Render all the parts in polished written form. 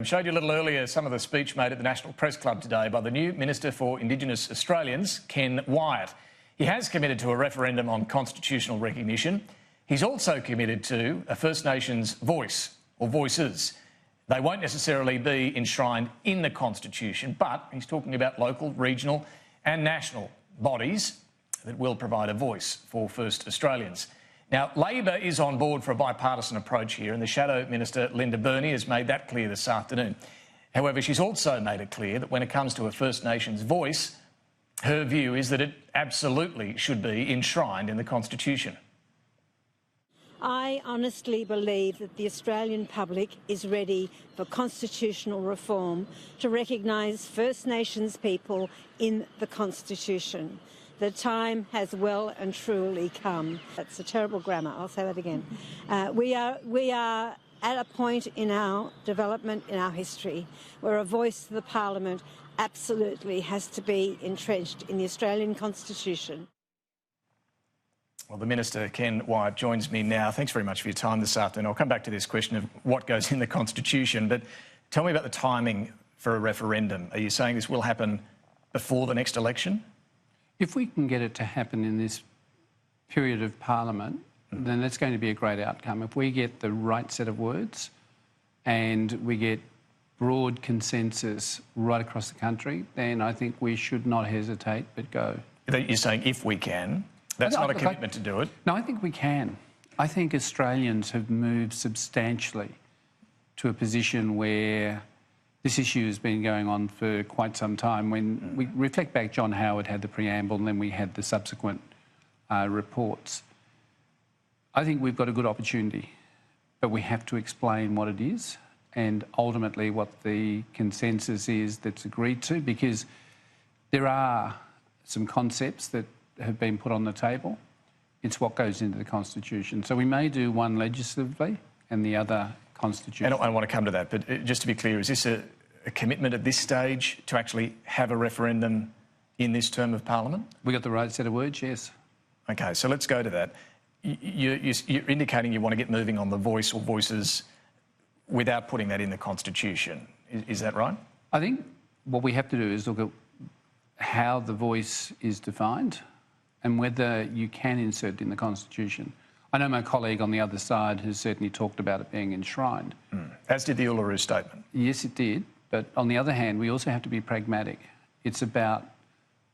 I showed you a little earlier some of the speech made at the National Press Club today by the new Minister for Indigenous Australians, Ken Wyatt. He has committed to a referendum on constitutional recognition. He's also committed to a First Nations voice, or voices. They won't necessarily be enshrined in the Constitution, but he's talking about local, regional and national bodies that will provide a voice for First Australians. Now, Labor is on board for a bipartisan approach here, and the Shadow Minister, Linda Burney, has made that clear this afternoon. However, she's also made it clear that when it comes to a First Nations voice, her view is that it absolutely should be enshrined in the Constitution. I honestly believe that the Australian public is ready for constitutional reform to recognise First Nations people in the Constitution. The time has well and truly come. That's a terrible grammar. I'll say that again. We are at a point in our development, in our history, where a voice of the Parliament absolutely has to be entrenched in the Australian Constitution. Well, the Minister, Ken Wyatt, joins me now. Thanks very much for your time this afternoon. I'll come back to this question of what goes in the Constitution, but tell me about the timing for a referendum. Are you saying this will happen before the next election? If we can get it to happen in this period of Parliament, then that's going to be a great outcome. If we get the right set of words and we get broad consensus right across the country, then I think we should not hesitate but go. You're saying if we can? That's not a commitment to do it? No, I think we can. I think Australians have moved substantially to a position where this issue has been going on for quite some time. When we reflect back, John Howard had the preamble and then we had the subsequent reports. I think we've got a good opportunity, but we have to explain what it is and ultimately what the consensus is that's agreed to, because there are some concepts that have been put on the table. It's what goes into the Constitution. So we may do one legislatively and the other constitution. And I want to come to that, but just to be clear, is this a commitment at this stage to actually have a referendum in this term of Parliament? We got the right set of words, yes. OK, so let's go to that. You're indicating you want to get moving on the voice or voices without putting that in the Constitution. Is that right? I think what we have to do is look at how the voice is defined and whether you can insert it in the Constitution. I know my colleague on the other side has certainly talked about it being enshrined. As did the Uluru Statement. Yes, it did. But on the other hand, we also have to be pragmatic. It's about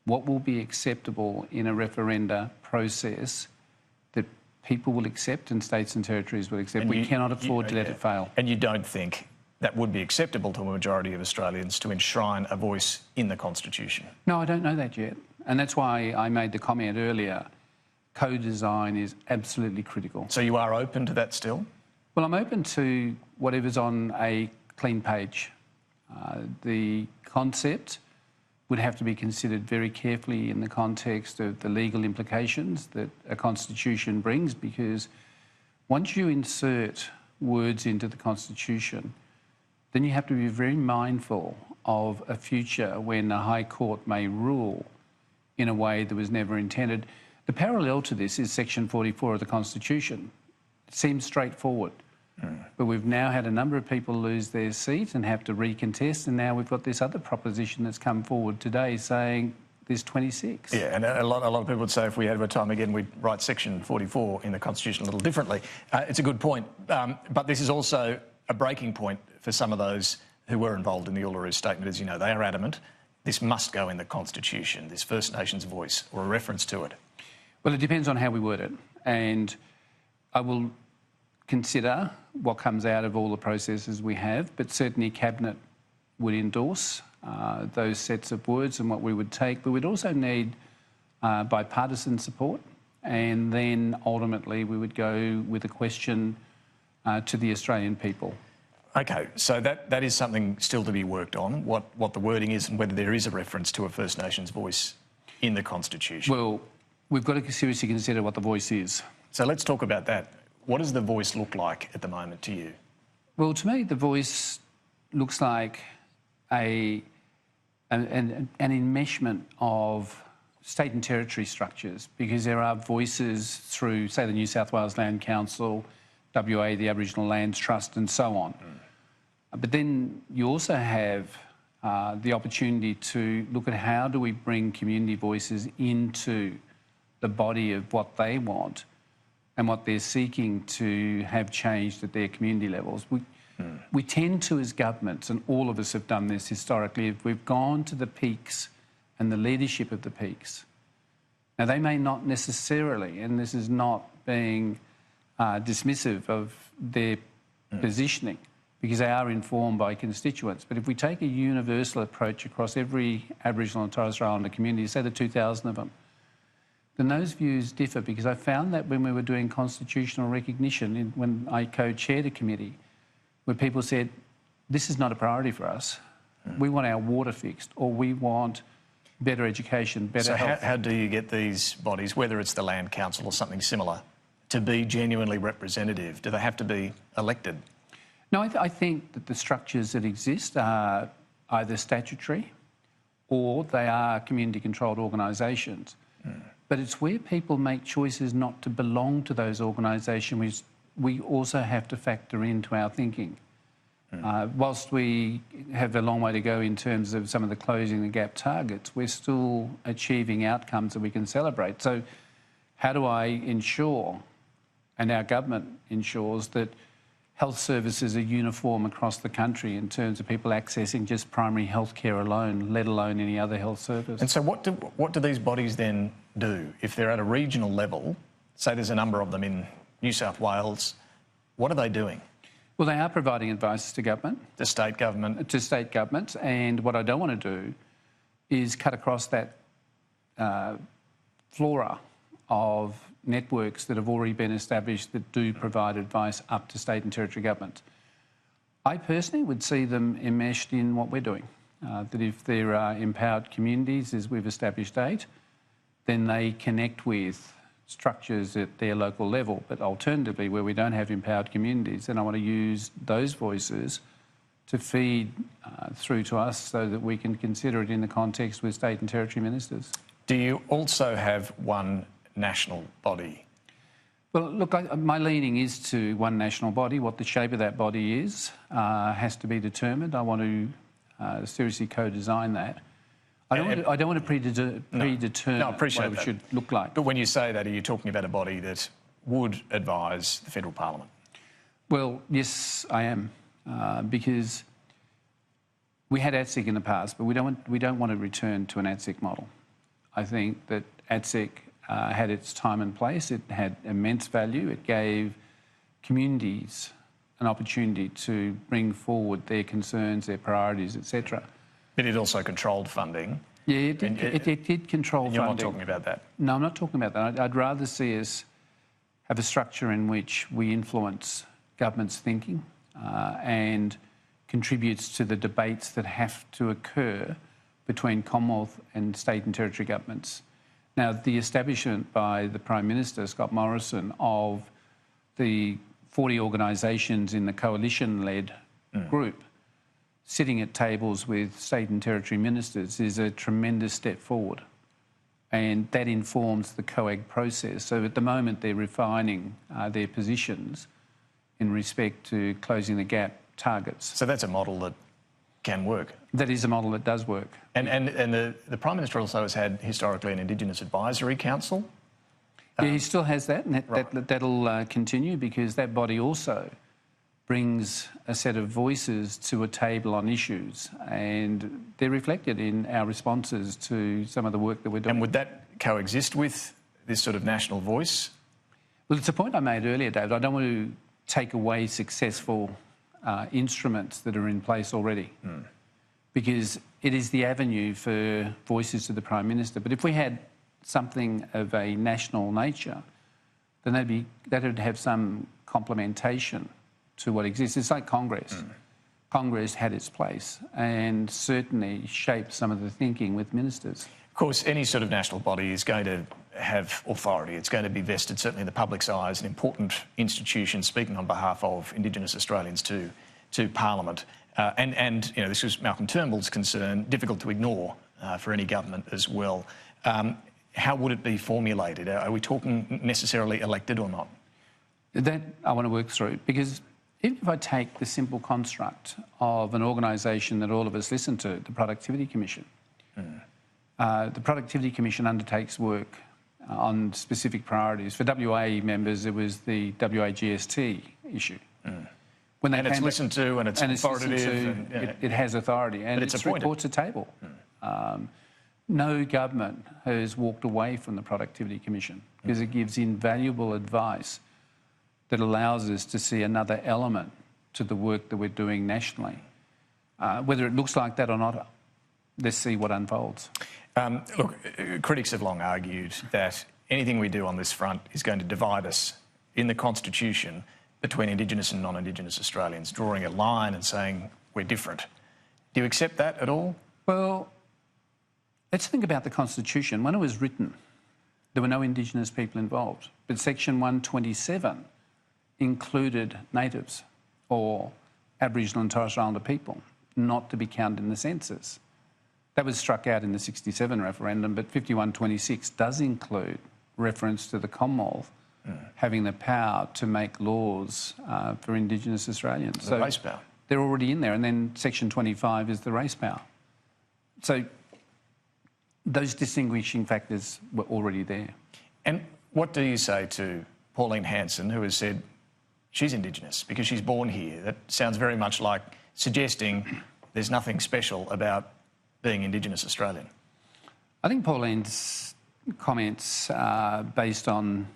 what will be acceptable in a referenda process that people will accept and states and territories will accept. We cannot afford to let it fail. And you don't think that would be acceptable to a majority of Australians to enshrine a voice in the Constitution? No, I don't know that yet. And that's why I made the comment earlier. Co-design is absolutely critical. So you are open to that still? Well, I'm open to whatever's on a clean page. The concept would have to be considered very carefully in the context of the legal implications that a constitution brings, because once you insert words into the Constitution, then you have to be very mindful of a future when the High Court may rule in a way that was never intended. The parallel to this is Section 44 of the Constitution. It seems straightforward, but we've now had a number of people lose their seat and have to recontest, and now we've got this other proposition that's come forward today saying there's 26. Yeah, and a lot of people would say if we had our time again, we'd write Section 44 in the Constitution a little differently. It's a good point, but this is also a breaking point for some of those who were involved in the Uluru Statement. As you know, they are adamant this must go in the Constitution, this First Nations voice or a reference to it. Well, it depends on how we word it, and I will consider what comes out of all the processes we have, but certainly Cabinet would endorse those sets of words and what we would take, but we'd also need bipartisan support, and then ultimately we would go with a question to the Australian people. OK, so that is something still to be worked on, what the wording is and whether there is a reference to a First Nations voice in the Constitution. Well, we've got to seriously consider what the voice is. So let's talk about that. What does the voice look like at the moment to you? Well, to me, the voice looks like an enmeshment of state and territory structures, because there are voices through, say, the New South Wales Land Council, WA, the Aboriginal Lands Trust and so on. But then you also have the opportunity to look at how do we bring community voices into the body of what they want and what they're seeking to have changed at their community levels. We tend to, as governments, and all of us have done this historically, if we've gone to the peaks and the leadership of the peaks. Now, they may not necessarily, and this is not being dismissive of their positioning, because they are informed by constituents. But if we take a universal approach across every Aboriginal and Torres Strait Islander community, say the 2,000 of them, then those views differ, because I found that when we were doing constitutional recognition, when I co-chaired a committee, where people said, this is not a priority for us. We want our water fixed, or we want better education, better health. So how do you get these bodies, whether it's the Land Council or something similar, to be genuinely representative? Do they have to be elected? No, I think that the structures that exist are either statutory or they are community-controlled organisations. But it's where people make choices not to belong to those organisations we also have to factor into our thinking. Whilst we have a long way to go in terms of some of the closing the gap targets, we're still achieving outcomes that we can celebrate. So how do I ensure, and our government ensures, that health services are uniform across the country in terms of people accessing just primary health care alone, let alone any other health service? And so what do these bodies then do? If they're at a regional level, say there's a number of them in New South Wales, what are they doing? Well, they are providing advice to government. The state government? To state governments. And what I don't want to do is cut across that flora of networks that have already been established that do provide advice up to state and territory governments. I personally would see them enmeshed in what we're doing. That if there are empowered communities, as we've established 8, then they connect with structures at their local level. But alternatively, where we don't have empowered communities, then I want to use those voices to feed through to us so that we can consider it in the context with state and territory ministers. Do you also have one national body? Well, look, my leaning is to one national body. What the shape of that body is has to be determined. I want to seriously co-design that. I don't want to predetermine what it should look like. But when you say that, are you talking about a body that would advise the federal parliament? Well, yes, I am, because we had ATSIC in the past, but we don't want to return to an ATSIC model. I think that ATSIC had its time and place. It had immense value. It gave communities an opportunity to bring forward their concerns, their priorities, etc. But it also controlled funding. Yeah, it did control funding. You're not talking about that? No, I'm not talking about that. I'd rather see us have a structure in which we influence government's thinking and contributes to the debates that have to occur between Commonwealth and state and territory governments. Now, the establishment by the Prime Minister, Scott Morrison, of the 40 organisations in the coalition-led group sitting at tables with state and territory ministers is a tremendous step forward. And that informs the COAG process. So at the moment, they're refining their positions in respect to closing the gap targets. So that's a model that can work? That is a model that does work. And the Prime Minister also has had historically an Indigenous Advisory Council? Yeah, he still has that, and that'll continue, because that body also brings a set of voices to a table on issues, and they're reflected in our responses to some of the work that we're doing. And would that coexist with this sort of national voice? Well, it's a point I made earlier, David. I don't want to take away successful instruments that are in place already, because it is the avenue for voices to the Prime Minister. But if we had something of a national nature, then that would have some complementation to what exists. It's like Congress. Congress had its place and certainly shaped some of the thinking with ministers. Of course, any sort of national body is going to have authority. It's going to be vested, certainly in the public's eye, as an important institution speaking on behalf of Indigenous Australians to Parliament. And you know, this was Malcolm Turnbull's concern, difficult to ignore for any government as well. How would it be formulated? Are we talking necessarily elected or not? That I want to work through, because Even if I take the simple construct of an organisation that all of us listen to, the Productivity Commission, the Productivity Commission undertakes work on specific priorities. For WA members, it was the WA GST issue. When they it's listened to and it's authoritative. It has authority and its reports a table. No government has walked away from the Productivity Commission because it gives invaluable advice that allows us to see another element to the work that we're doing nationally. Whether it looks like that or not, let's see what unfolds. Look, critics have long argued that anything we do on this front is going to divide us in the Constitution between Indigenous and non-Indigenous Australians, drawing a line and saying we're different. Do you accept that at all? Well, let's think about the Constitution. When it was written, there were no Indigenous people involved, but Section 127 included natives or Aboriginal and Torres Strait Islander people not to be counted in the census. That was struck out in the 67 referendum, but 5126 does include reference to the Commonwealth having the power to make laws for Indigenous Australians. The race power. They're already in there, and then Section 25 is the race power. So those distinguishing factors were already there. And what do you say to Pauline Hanson, who has said she's Indigenous because she's born here? That sounds very much like suggesting there's nothing special about being Indigenous Australian. I think Pauline's comments are based on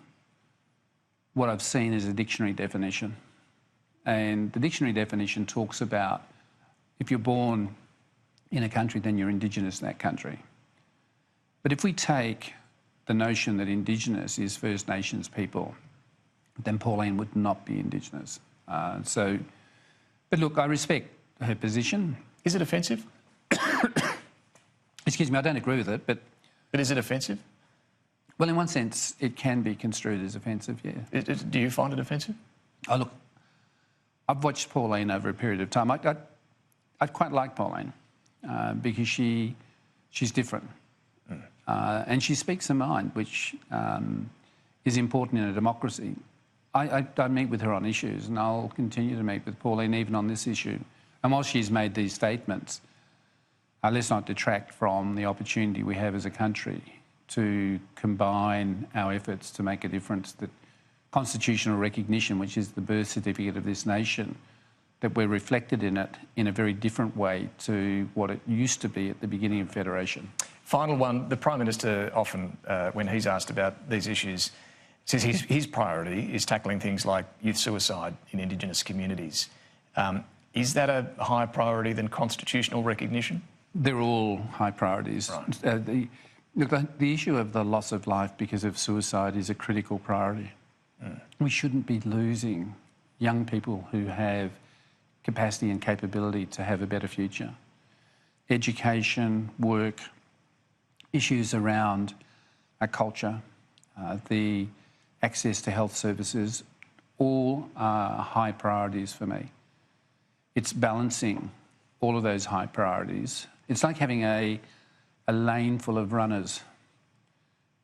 what I've seen as a dictionary definition. And the dictionary definition talks about if you're born in a country, then you're Indigenous in that country. But if we take the notion that Indigenous is First Nations people, then Pauline would not be Indigenous. But look, I respect her position. Is it offensive? Excuse me, I don't agree with it, but... But is it offensive? Well, in one sense, it can be construed as offensive, yeah. Do you find it offensive? Oh, look, I've watched Pauline over a period of time. I quite like Pauline because she's different. And she speaks her mind, which is important in a democracy. I meet with her on issues, and I'll continue to meet with Pauline even on this issue. And while she's made these statements, let's not detract from the opportunity we have as a country to combine our efforts to make a difference, that constitutional recognition, which is the birth certificate of this nation, that we're reflected in it in a very different way to what it used to be at the beginning of Federation. Final one, the Prime Minister often, when he's asked about these issues, says his priority is tackling things like youth suicide in Indigenous communities. Is that a higher priority than constitutional recognition? They're all high priorities. Right. The issue of the loss of life because of suicide is a critical priority. We shouldn't be losing young people who have capacity and capability to have a better future. Education, work, issues around our culture, the access to health services, all are high priorities for me. It's balancing all of those high priorities. It's like having a lane full of runners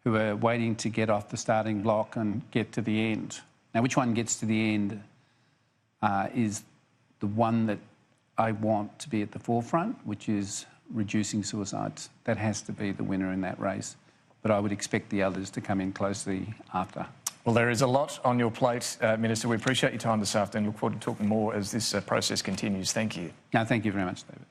who are waiting to get off the starting block and get to the end. Now, which one gets to the end is the one that I want to be at the forefront, which is reducing suicides. That has to be the winner in that race. But I would expect the others to come in closely after. Well, there is a lot on your plate, Minister. We appreciate your time this afternoon. Look forward to talking more as this process continues. Thank you. No, thank you very much, David.